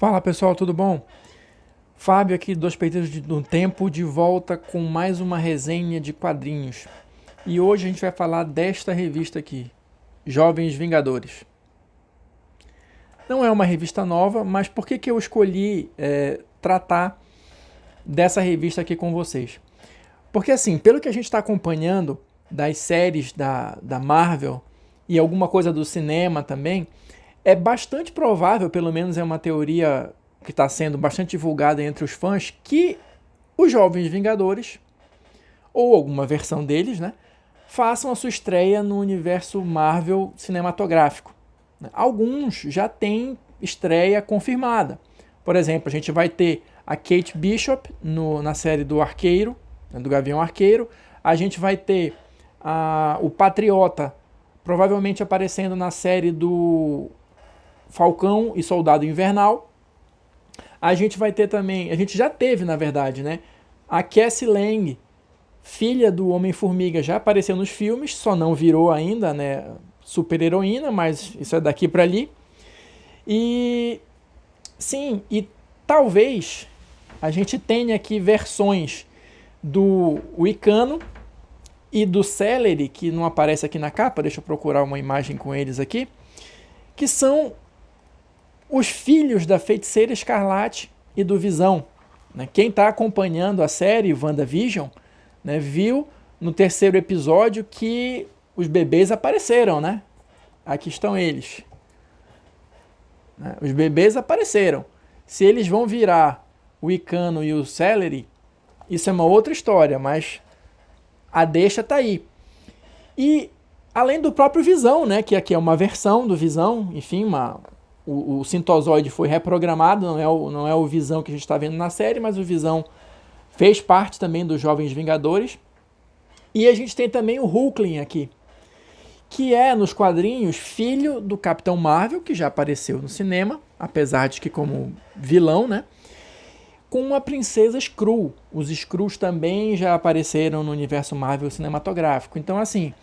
Fala pessoal, tudo bom? Fábio aqui do Hospedeiros do Tempo de volta com mais uma resenha de quadrinhos. E hoje a gente vai falar desta revista aqui, Jovens Vingadores. Não é uma revista nova, mas por que eu escolhi tratar dessa revista aqui com vocês? Porque assim, pelo que a gente está acompanhando das séries da Marvel e alguma coisa do cinema também, é bastante provável, pelo menos é uma teoria que está sendo bastante divulgada entre os fãs, que os Jovens Vingadores, ou alguma versão deles, né, façam a sua estreia no universo Marvel cinematográfico. Alguns já têm estreia confirmada. Por exemplo, a gente vai ter a Kate Bishop na série do Arqueiro, do Gavião Arqueiro. A gente vai ter o Patriota, provavelmente aparecendo na série do Falcão e Soldado Invernal. A gente vai ter também, a gente já teve, na verdade, né? A Cassie Lang, filha do Homem-Formiga, já apareceu nos filmes, só não virou ainda, né, super-heroína, mas isso é daqui para ali. E sim, e talvez a gente tenha aqui versões do Wiccan e do Celery, que não aparece aqui na capa, deixa eu procurar uma imagem com eles aqui, que são os filhos da Feiticeira Escarlate e do Visão. Quem está acompanhando a série WandaVision, né, viu no terceiro episódio que os bebês apareceram, né? Aqui estão eles. Os bebês apareceram. Se eles vão virar o Icano e o Celery, isso é uma outra história, mas a deixa está aí. E além do próprio Visão, né, que aqui é uma versão do Visão, enfim, o Sintozoide foi reprogramado, não é o Visão que a gente está vendo na série, mas o Visão fez parte também dos Jovens Vingadores. E a gente tem também o Hulkling aqui, que é, nos quadrinhos, filho do Capitão Marvel, que já apareceu no cinema, apesar de que como vilão, né? Com a princesa Skrull. Os Skrulls também já apareceram no universo Marvel cinematográfico. Então, assim,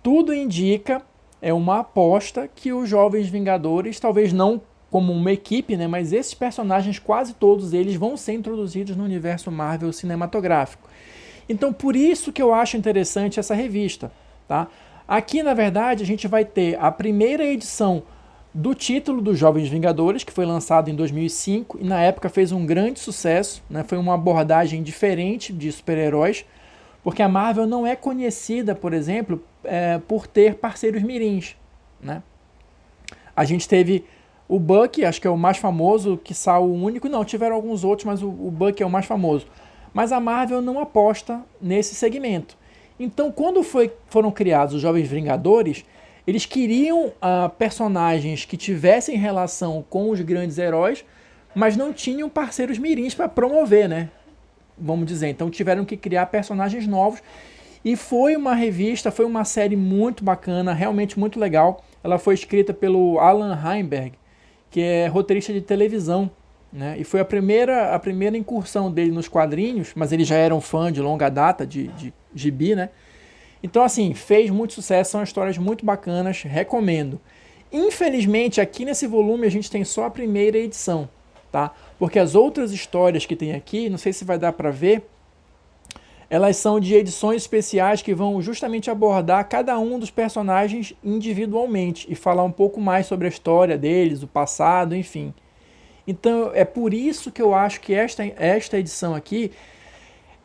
tudo indica, é uma aposta que os Jovens Vingadores, talvez não como uma equipe, né, mas esses personagens, quase todos eles, vão ser introduzidos no universo Marvel cinematográfico. Então, por isso que eu acho interessante essa revista, tá? Aqui, na verdade, a gente vai ter a primeira edição do título dos Jovens Vingadores, que foi lançado em 2005 e na época fez um grande sucesso, né? Foi uma abordagem diferente de super-heróis, porque a Marvel não é conhecida, por exemplo, por ter parceiros mirins, né? A gente teve o Bucky, acho que é o mais famoso, quiçá o único, não, tiveram alguns outros, mas o Bucky é o mais famoso. Mas a Marvel não aposta nesse segmento. Então, quando foram criados os Jovens Vingadores, eles queriam personagens que tivessem relação com os grandes heróis, mas não tinham parceiros mirins para promover, né? Vamos dizer. Então tiveram que criar personagens novos. E foi uma revista, foi uma série muito bacana, realmente muito legal. Ela foi escrita pelo Alan Heinberg, que é roteirista de televisão, né? E foi a primeira incursão dele nos quadrinhos, mas ele já era um fã de longa data de gibi, né? Então, assim, fez muito sucesso, são histórias muito bacanas, recomendo. Infelizmente, aqui nesse volume a gente tem só a primeira edição, tá? Porque as outras histórias que tem aqui, não sei se vai dar para ver, elas são de edições especiais que vão justamente abordar cada um dos personagens individualmente e falar um pouco mais sobre a história deles, o passado, enfim. Então, é por isso que eu acho que esta edição aqui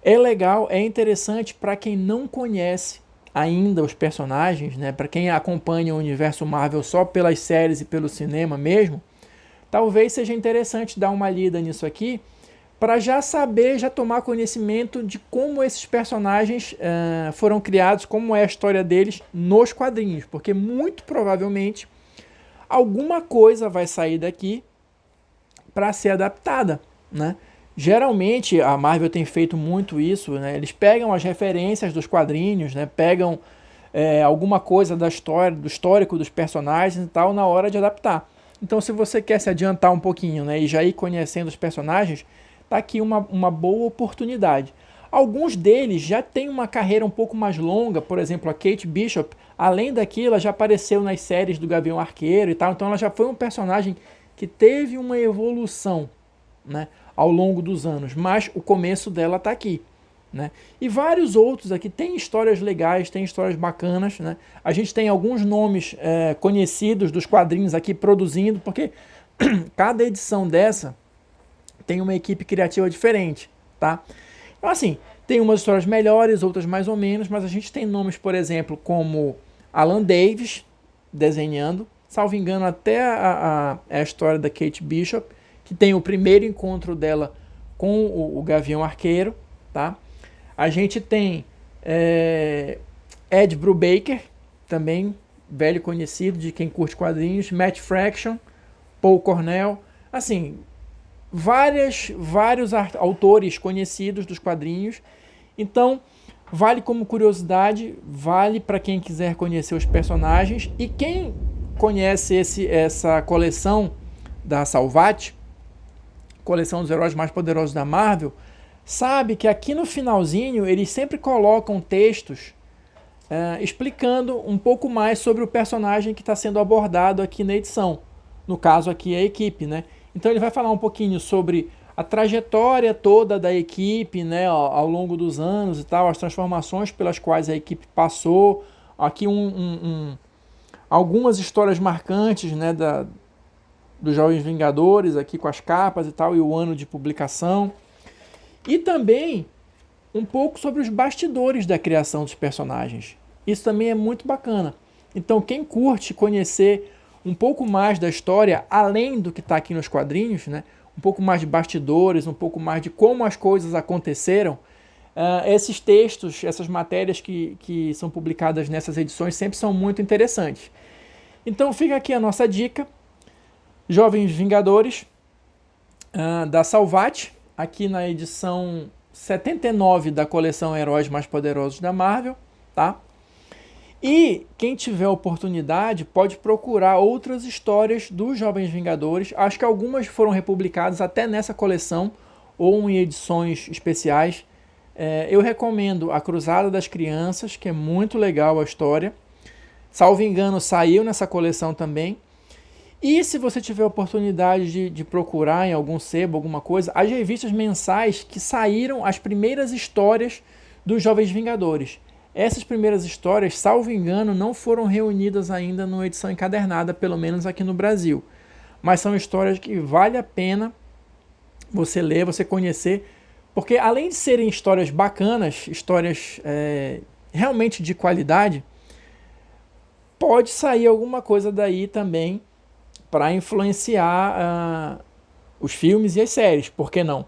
é legal, é interessante para quem não conhece ainda os personagens, né? Para quem acompanha o universo Marvel só pelas séries e pelo cinema mesmo, talvez seja interessante dar uma lida nisso aqui para já saber, já tomar conhecimento de como esses personagens foram criados, como é a história deles nos quadrinhos, porque muito provavelmente alguma coisa vai sair daqui para ser adaptada, né? Geralmente a Marvel tem feito muito isso, né? Eles pegam as referências dos quadrinhos, né? Pegam alguma coisa da história, do histórico dos personagens e tal, na hora de adaptar. Então, se você quer se adiantar um pouquinho, né, e já ir conhecendo os personagens, tá aqui uma boa oportunidade. Alguns deles já têm uma carreira um pouco mais longa, por exemplo, a Kate Bishop, além daquilo, ela já apareceu nas séries do Gavião Arqueiro e tal, então ela já foi um personagem que teve uma evolução, né, ao longo dos anos, mas o começo dela está aqui. Né? E vários outros aqui têm histórias legais, têm histórias bacanas. Né? A gente tem alguns nomes conhecidos dos quadrinhos aqui produzindo, porque cada edição dessa tem uma equipe criativa diferente. Tá? Então, assim, tem umas histórias melhores, outras mais ou menos, mas a gente tem nomes, por exemplo, como Alan Davis desenhando, salvo engano, até a história da Kate Bishop, que tem o primeiro encontro dela com o Gavião Arqueiro. Tá? A gente tem Ed Brubaker, também velho conhecido de quem curte quadrinhos, Matt Fraction, Paul Cornell, assim, vários autores conhecidos dos quadrinhos. Então, vale como curiosidade, vale para quem quiser conhecer os personagens. E quem conhece essa coleção da Salvat, coleção dos heróis mais poderosos da Marvel, sabe que aqui no finalzinho eles sempre colocam textos explicando um pouco mais sobre o personagem que está sendo abordado aqui na edição. No caso aqui a equipe, né? Então ele vai falar um pouquinho sobre a trajetória toda da equipe, né, ao longo dos anos e tal, as transformações pelas quais a equipe passou. Aqui algumas histórias marcantes, né, dos Jovens Vingadores, aqui com as capas e tal, e o ano de publicação. E também um pouco sobre os bastidores da criação dos personagens. Isso também é muito bacana. Então, quem curte conhecer um pouco mais da história, além do que está aqui nos quadrinhos, né? Um pouco mais de bastidores, um pouco mais de como as coisas aconteceram, esses textos, essas matérias que são publicadas nessas edições sempre são muito interessantes. Então, fica aqui a nossa dica. Jovens Vingadores, da Salvat, aqui na edição 79 da coleção Heróis Mais Poderosos da Marvel, tá? E quem tiver oportunidade pode procurar outras histórias dos Jovens Vingadores. Acho que algumas foram republicadas até nessa coleção ou em edições especiais. Eu recomendo A Cruzada das Crianças, que é muito legal a história. Salvo engano, saiu nessa coleção também. E se você tiver oportunidade de procurar em algum sebo, alguma coisa, as revistas mensais que saíram as primeiras histórias dos Jovens Vingadores. Essas primeiras histórias, salvo engano, não foram reunidas ainda numa edição encadernada, pelo menos aqui no Brasil. Mas são histórias que vale a pena você ler, você conhecer, porque além de serem histórias bacanas, histórias realmente de qualidade, pode sair alguma coisa daí também para influenciar os filmes e as séries, por que não?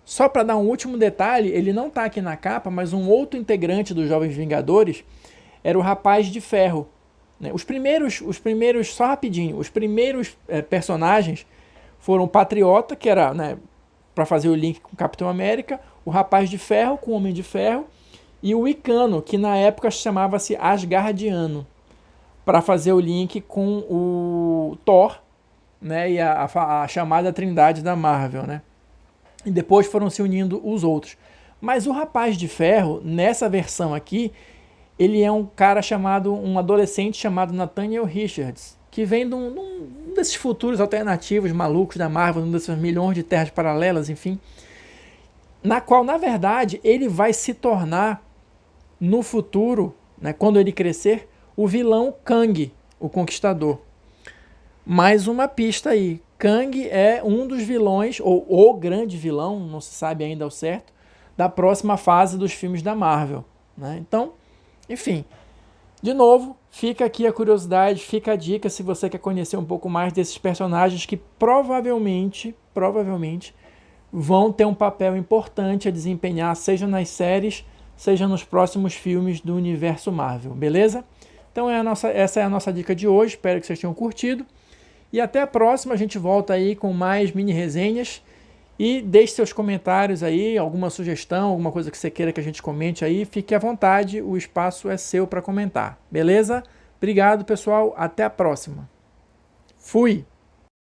Só para dar um último detalhe, ele não está aqui na capa, mas um outro integrante dos Jovens Vingadores era o Rapaz de Ferro. Né? Os primeiros, só rapidinho, os primeiros personagens foram o Patriota, que era, né, para fazer o link com o Capitão América, o Rapaz de Ferro com o Homem de Ferro, e o Icano, que na época chamava-se Asgardiano, para fazer o link com o Thor, né, e a chamada Trindade da Marvel, né? E depois foram se unindo os outros. Mas o Rapaz de Ferro, nessa versão aqui, ele é um adolescente chamado Nathaniel Richards, que vem de um desses futuros alternativos malucos da Marvel, um desses milhões de terras paralelas, enfim, na qual, na verdade, ele vai se tornar, no futuro, né, quando ele crescer, o vilão Kang, o Conquistador. Mais uma pista aí. Kang é um dos vilões, ou o grande vilão, não se sabe ainda ao certo, da próxima fase dos filmes da Marvel. Né? Então, enfim, de novo, fica aqui a curiosidade, fica a dica se você quer conhecer um pouco mais desses personagens que provavelmente vão ter um papel importante a desempenhar, seja nas séries, seja nos próximos filmes do universo Marvel, beleza? Então essa é a nossa dica de hoje, espero que vocês tenham curtido. E até a próxima, a gente volta aí com mais mini resenhas. E deixe seus comentários aí, alguma sugestão, alguma coisa que você queira que a gente comente aí. Fique à vontade, o espaço é seu para comentar, beleza? Obrigado, pessoal, até a próxima. Fui!